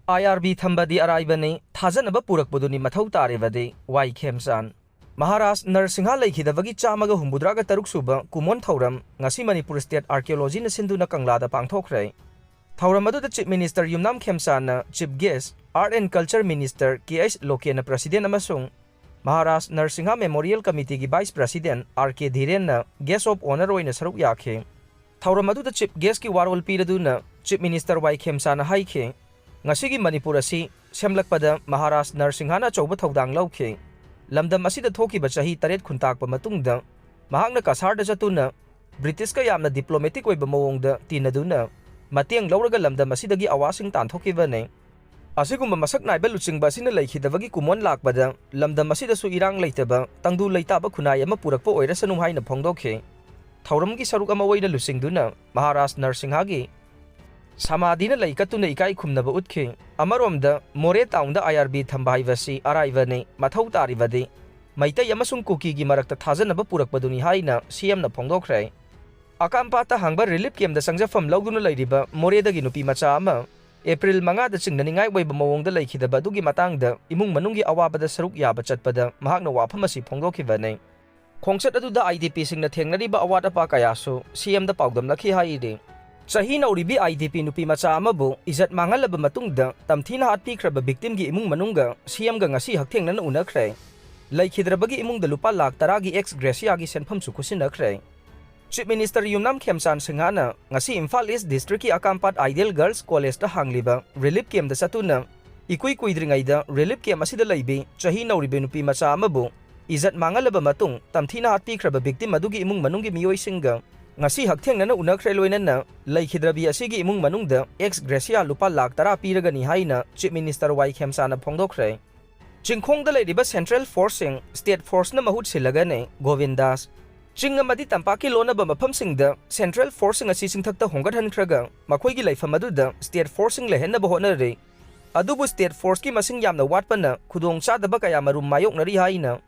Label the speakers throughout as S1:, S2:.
S1: IRB Thambadi Araibani Thajanaba Purakpaduni Mathou Taribadi Y Khemchand Maharashtra Narsingha Leikhidrabagi Chamaga Humbudraga Taruk Suba Kumon Thauram Ngasi Manipur State Archaeology na Sinduna Kanglada Pangthokre Thauram adu the Chief Minister Yumnam Khemchand Chief Guest Art and Culture Minister KS Loke na President amasung Maharashtra Narsingha Memorial Committee gi Vice President RK Dhiren na Guest of Honor oina saruk yakhe Thauram adu the Chief Guest ki warol piraduna Chief Minister Y Khemchand haikhe Ngasigi Manipur asi semlakpada Maharashtra Narsingha na chauba thodang lauke lamdam asida thokiba chahi taret khuntakpa matungda mahakna kasarda chatuna British ka yamna diplomatic oiba mawongda tinaduna matiang lauraga lamdam asidagi awasing tanthokiba asigumba masak naiba luchingba sina Leikhidrabagi kumon lakbada lamdam asida su irang leitaba tangdu leitaba khunai ama purakpa oirasanu haina phongdokhe thauramgi saruk ama oina luchingduna Maharashtra Narsingha gi Samadina Laikatuna Ikai Kumnaba Utke, Amaromda, More Town the IRB Thambadi, Araibani, Mathou Taribadi, Maita Yamasung Kuki Gimarak Thajanaba Purakpaduni Haina, CM na Pongdokre. Akampata Hangba relief came the Sangja from Laguna Leiriba, More the Ginupi Machama, April Manga the Chinganingai way Bamong the Leikhidraba Dugi Matangda, Imung Manungi Awaba the Saruk Yabachatpada, Mahagna Wapamasi Pongdokivane. Kongsat adu the IDP sing the Thaganaba Awada Pakayaso, CM the Pogdam Laki Haide. Sahi na uribi IDP nupi macha amabu izat mangalaba matungda tamthina atpikraba victim gi imung manunga CM ga ngasi hakthengna na unakre Leikhidrabagi imung da lupa lakh taragi ex gracia gi senpham su kusinakre Chief Minister Yumnam Khemchand Singhana ngasi Imphal East District ki Akampat Ideal Girls College ta hangliba relief camp da satuna ikui kuidringai da relief camp asida leibi sahi na uribi nupi macha amabu izat mangalaba matung tamthina atpikraba victim adugi imung manungi miyoi singa Ngasi hakthengna na unakre loinana Leikhidrabi asigi imung manungda ex gracia lupa lakh tara piragani haina Chief Minister Y Khemchand na phongdokre Chingkhongda Leiriba Central Forcing State Force na Mahut Sillagani Govindas Chingamadi tampaki lona ba maphamsingda Central Forcing asi singthakta honggathankhraga makhoigi leifam aduda State Forcing lehenna bahonare adubu State Force ki masing yamna watpana khudong chadaba kaya marum mayoknari haina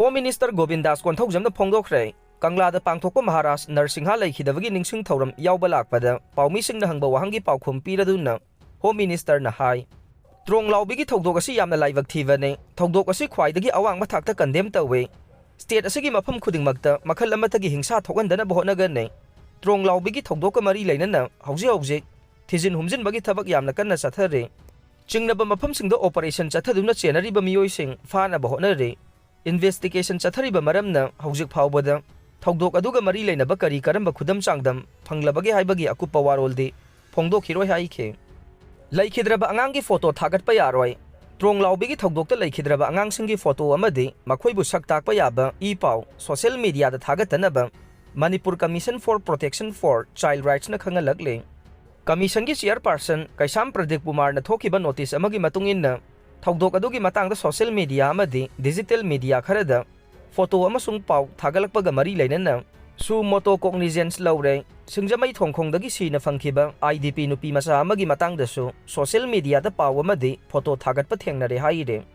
S1: Home Minister Govindas konthokjamna phongdokre Kanglada Pangthokpa Maharashtra Narsingha Leikhidrabagi ningsing thauram yauba lakpada paumisingna hangba wahangi paukhum piraduna Home Minister na hai Trong laubigi thodok asi yamna laibak thibane thodok asi khwaidagi awang mathakta condemn tawe State asigi mafam khudingmakta makhal amatagi hingsa thokandana bohnagane Trong laubigi thodok mari leinana hauji thijin humjin bagi thabak yamna kanna chathare Chingnaba mafam singda operation chathaduna chenariba miyoising fana bohnare Investigation chathariba maramna haujik phawbada Thogdok aduga mari leinaba kari karamba khudam changdam phanglabagi haibagi akupa waroldi phongdokhiroi haikhe Leikhidraba Angangi photo Thagatpa Yaroi Trong laubigi thogdokta Leikhidraba Angangsinggi photo amadi makhoibu saktakpa yaba ipau social media da Thagatnaba Manipur Commission for Protection for Child Rights na khangalakle Commission gi chairperson Kaisam Pradeep Kumar na thokiba notice amagi matunginna Thogdok adugi matangda social media amadi digital media kharada Photo amasung pau thagalakpaga mari leinana su moto cognizance laure singjamai thongkhongdagi sina phangkhiba IDP nupi macha amagi matangdasu social media da pau amadi photo thagatpa thengnare haire